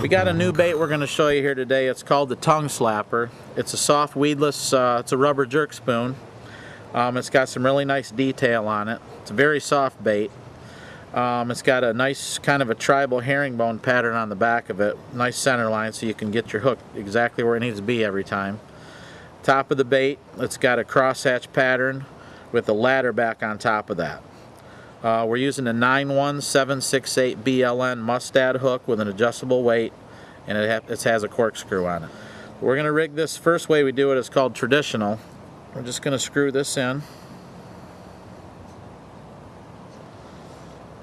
We got a new bait we're going to show you here today. It's called the Tongue Slapper. It's a soft weedless, it's a rubber jerk spoon. It's got some really nice detail on it. It's a very soft bait. It's got a nice kind of a tribal herringbone pattern on the back of it. Nice center line so you can get your hook exactly where it needs to be every time. Top of the bait, it's got a crosshatch pattern with a ladder back on top of that. We're using a 91768 BLN Mustad hook with an adjustable weight, and it has a corkscrew on it. We're going to rig this. First way we do it is called traditional. We're just going to screw this in.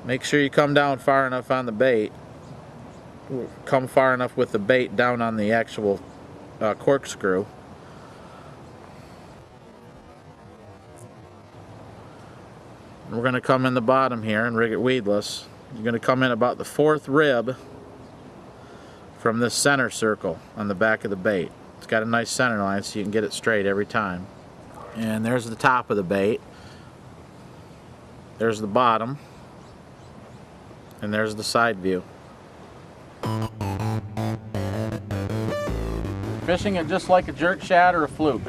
Make sure you come down far enough on the bait. Come far enough with the bait down on the actual corkscrew. We're going to come in the bottom here and rig it weedless. You're going to come in about the 4th rib from this center circle on the back of the bait. It's got a nice center line so you can get it straight every time. And there's the top of the bait. There's the bottom. And there's the side view. Fishing it just like a jerk shad or a fluke.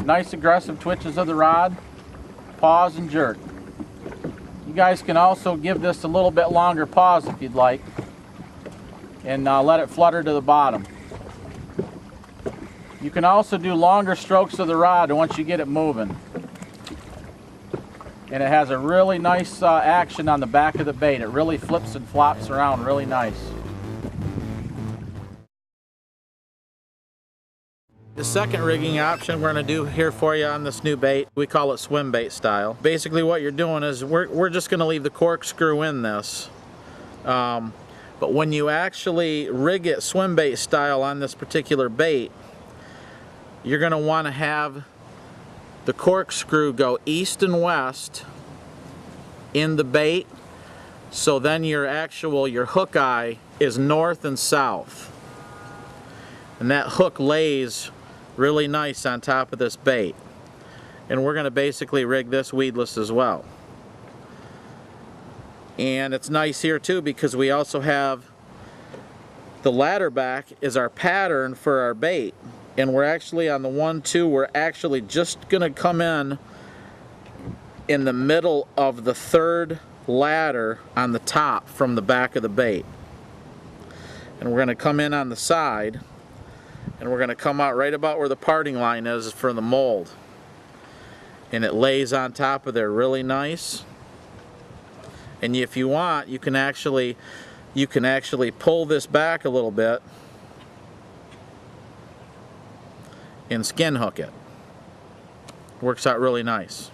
Nice aggressive twitches of the rod. Pause and jerk. You guys can also give this a little bit longer pause if you'd like, and let it flutter to the bottom. You can also do longer strokes of the rod once you get it moving. And it has a really nice action on the back of the bait. It really flips and flops around really nice. The second rigging option we're going to do here for you on this new bait, we call it swim bait style. Basically what you're doing is we're just going to leave the corkscrew in this. But when you actually rig it swim bait style on this particular bait, you're going to want to have the corkscrew go east and west in the bait, so then your hook eye is north and south. And that hook lays really nice on top of this bait. And we're going to basically rig this weedless as well. And it's nice here too because we also have the ladder back is our pattern for our bait. And we're actually on the 1-2, we're actually just going to come in the middle of the 3rd ladder on the top from the back of the bait. And we're going to come in on the side. And we're going to come out right about where the parting line is for the mold. And it lays on top of there really nice. And if you want, you can actually pull this back a little bit and skin hook it. Works out really nice.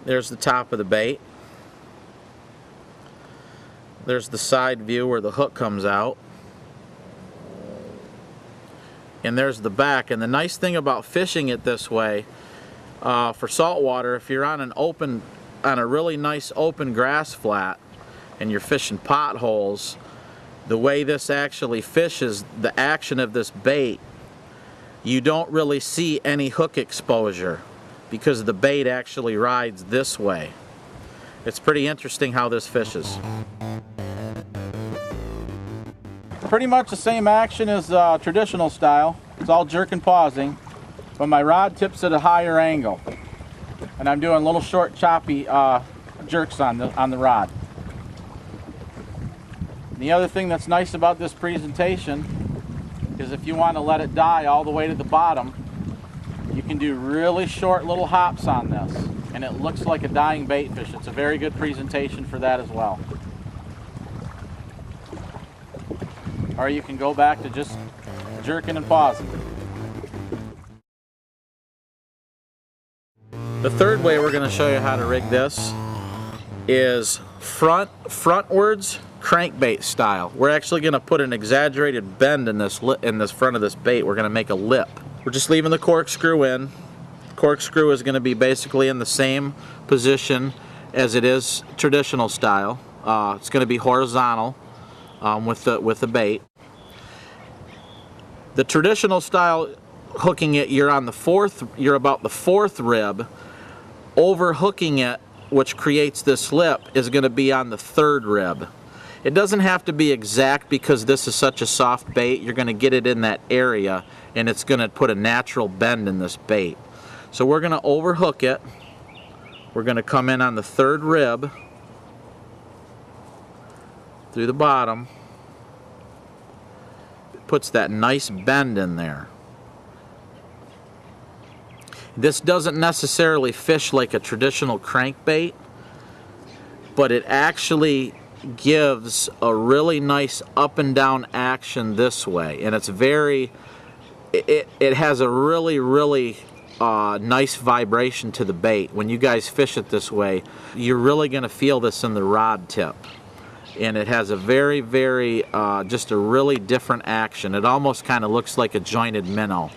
There's the top of the bait. There's the side view where the hook comes out. And there's the back. And the nice thing about fishing it this way for saltwater, if you're on a really nice open grass flat and you're fishing potholes, the way this actually fishes, the action of this bait, you don't really see any hook exposure because the bait actually rides this way. It's pretty interesting how this fishes. Pretty much the same action as traditional style. It's all jerk and pausing, but my rod tips at a higher angle, and I'm doing little short choppy jerks on the rod. And the other thing that's nice about this presentation is if you want to let it die all the way to the bottom, you can do really short little hops on this, and it looks like a dying bait fish. It's a very good presentation for that as well. Or you can go back to just jerking and pausing. The third way we're going to show you how to rig this is frontwards crankbait style. We're actually going to put an exaggerated bend in this front of this bait. We're going to make a lip. We're just leaving the corkscrew in. Corkscrew is going to be basically in the same position as it is traditional style. It's going to be horizontal with the bait. The traditional style hooking it, you're about the 4th rib. Over hooking it, which creates this lip, is going to be on the 3rd rib. It doesn't have to be exact because this is such a soft bait. You're going to get it in that area and it's going to put a natural bend in this bait. So we're going to overhook it. We're going to come in on the third rib through the bottom. It puts that nice bend in there. This doesn't necessarily fish like a traditional crankbait, but it actually gives a really nice up and down action this way, and it's very, it has a really nice vibration to the bait. When you guys fish it this way, you're really going to feel this in the rod tip, and it has a very just a really different action. It almost kind of looks like a jointed minnow.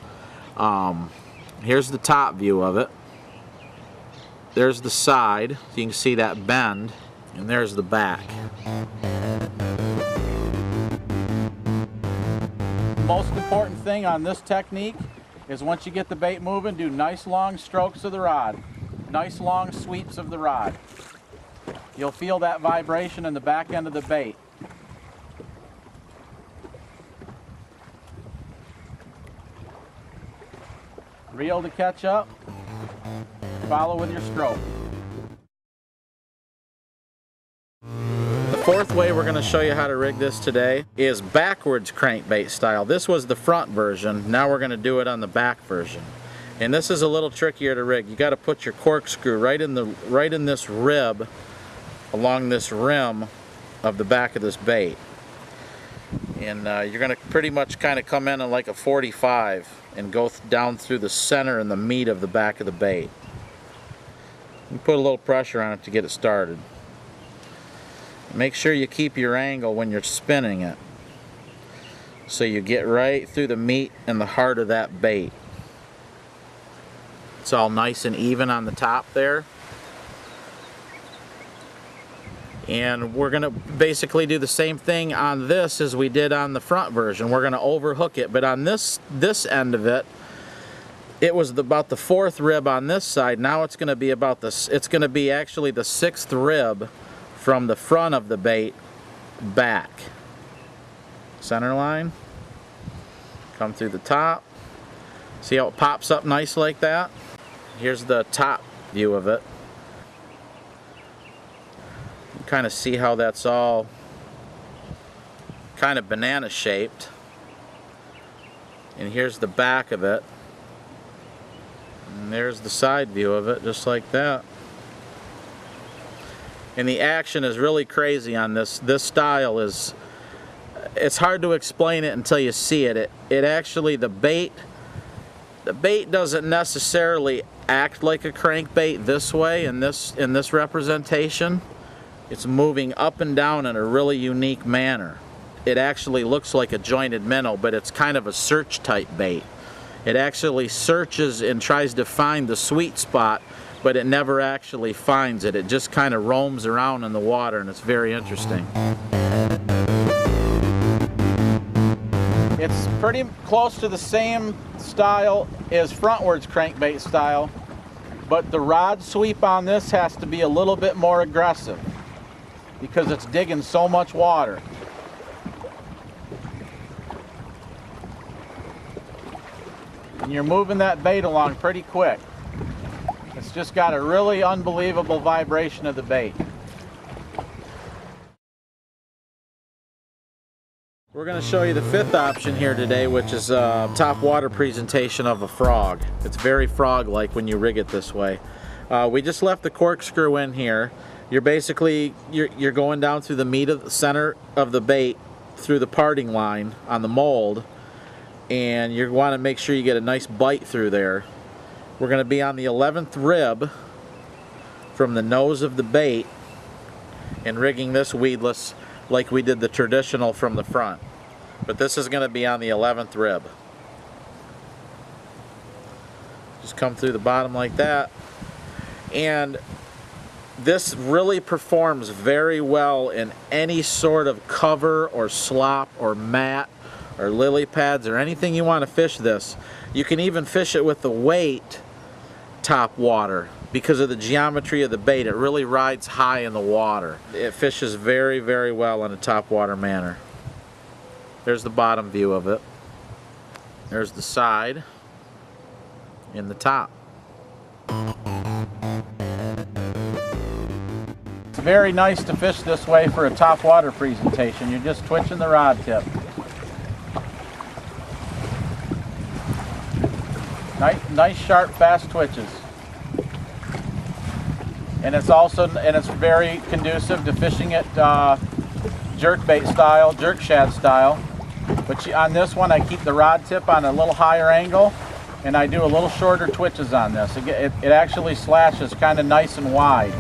Here's the top view of it. There's the side, so you can see that bend, and there's the back. Most important thing on this technique is once you get the bait moving, do nice long strokes of the rod, nice long sweeps of the rod. You'll feel that vibration in the back end of the bait. Reel to catch up, follow with your stroke. The fourth way we're going to show you how to rig this today is backwards crankbait style. This was the front version, now we're going to do it on the back version. And this is a little trickier to rig. You got to put your corkscrew right in this rib along this rim of the back of this bait. And you're going to pretty much kind of come in like a 45 and go down through the center and the meat of the back of the bait. You put a little pressure on it to get it started. Make sure you keep your angle when you're spinning it, so you get right through the meat and the heart of that bait. It's all nice and even on the top there. And we're going to basically do the same thing on this as we did on the front version. We're going to overhook it, but on this end of it, it was about the fourth rib on this side. Now it's going to be about this. It's going to be actually the sixth rib from the front of the bait back. Center line. Come through the top. See how it pops up nice like that? Here's the top view of it. You kind of see how that's all kind of banana shaped. And here's the back of it. And there's the side view of it, just like that. And the action is really crazy on this. This style is, it's hard to explain it until you see it. It actually, the bait doesn't necessarily act like a crankbait this way in this representation. It's moving up and down in a really unique manner. It actually looks like a jointed minnow, but it's kind of a search type bait. It actually searches and tries to find the sweet spot, but it never actually finds it. It just kind of roams around in the water, and it's very interesting. It's pretty close to the same style as frontwards crankbait style, but the rod sweep on this has to be a little bit more aggressive because it's digging so much water. And you're moving that bait along pretty quick. It's just got a really unbelievable vibration of the bait. We're going to show you the fifth option here today, which is a top water presentation of a frog. It's very frog-like when you rig it this way. We just left the corkscrew in here. You're basically, you're going down through the meat of the center of the bait through the parting line on the mold, and you want to make sure you get a nice bite through there. We're going to be on the 11th rib from the nose of the bait and rigging this weedless like we did the traditional from the front. But this is going to be on the 11th rib. Just come through the bottom like that. And this really performs very well in any sort of cover or slop or mat or lily pads or anything you want to fish this. You can even fish it with the weight top water because of the geometry of the bait. It really rides high in the water. It fishes very, very well in a topwater manner. There's the bottom view of it. There's the side and the top. It's very nice to fish this way for a topwater presentation. You're just twitching the rod tip. Nice sharp, fast twitches. And it's very conducive to fishing it jerkbait style, jerk shad style. But on this one, I keep the rod tip on a little higher angle, and I do a little shorter twitches on this. It actually slashes kind of nice and wide.